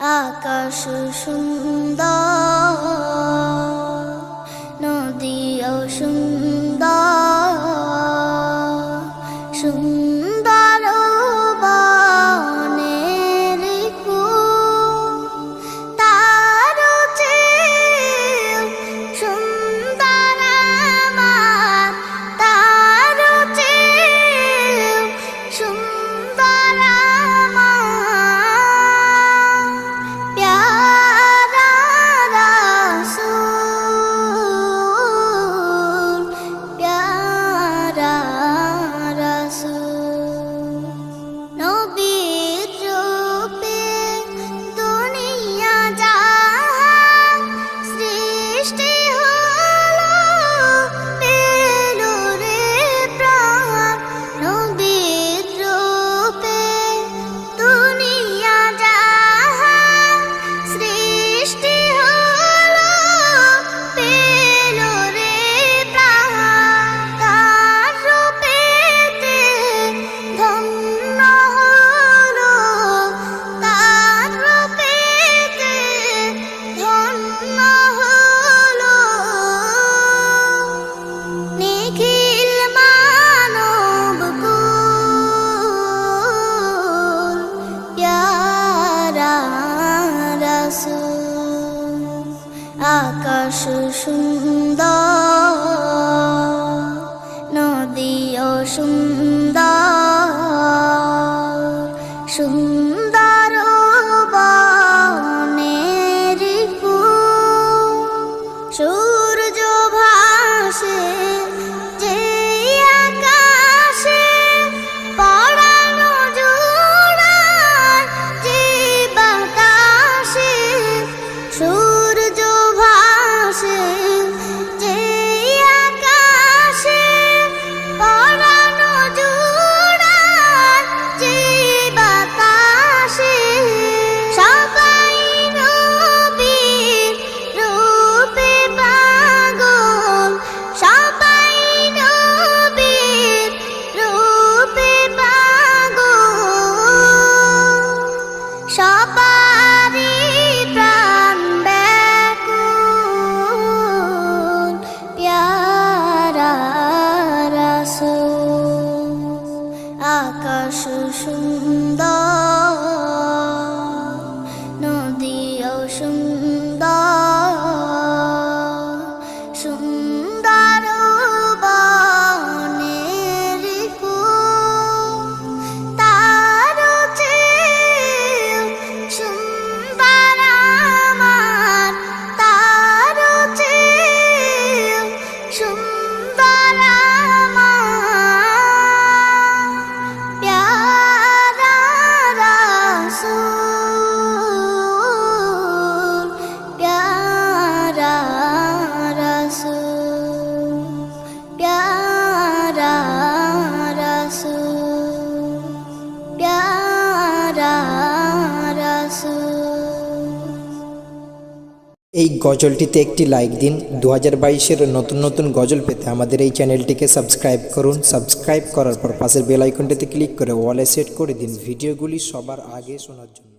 আকাশ সুন্দর, নদীও সুন্দর, সুন্দর বনের ফুল, তার চেয়ে সুন্দর আমার, তার চেয়ে সুন্দর আমার প্যারা রাসূল, প্যারা রাসূল। নবীর রূপে দুনিয়া জাহান সৃষ্টি হলো, পেল রে প্রাণ। নবীর রূপে দুনিয়া জাহান সৃষ্টি হলো, পেল রে প্রাণ। তার রূপেতে ধন্য হলো, তার রূপেতে ধন্য হলো। নিখিল মানব কুল, প্যারা রাসূল। আকাশ সুন্দর, নদীও সুন্দর, সুন্দর বনের ফুল। সূর্য ভাসে যে আকাশে, পরানো জোড়ায় যে বাতাসে। সূর্য ভাসে যে আকাশে, পরানো জোড়ায় যে বাতাসে। সবাই নবীর রূপে পাগল, সবাই নবীর রূপে পাগল। সবারই প্রাণ ব্যাকুল, প্যারা রাসূল। আকাশ সুন্দর, নদীও সুন্দর, সুন্দর বনের ফুল। তার চেয়ে সুন্দর আমার, তার চেয়ে সুন্দর আমার প্যারা রাসূল, প্যারা রাসূল, প্যারা রাসূল, প্যারা রাসূল। এই গজলটিতে একটি লাইক দিন। 2022-এর নতুন নতুন গজল পেতে আমাদের এই চ্যানেলটিকে সাবস্ক্রাইব করুন। সাবস্ক্রাইব করার পর পাশের বেল আইকনটিতে ক্লিক করে ওয়ালে সেট করে দিন ভিডিওগুলি সবার আগে শোনার জন্য।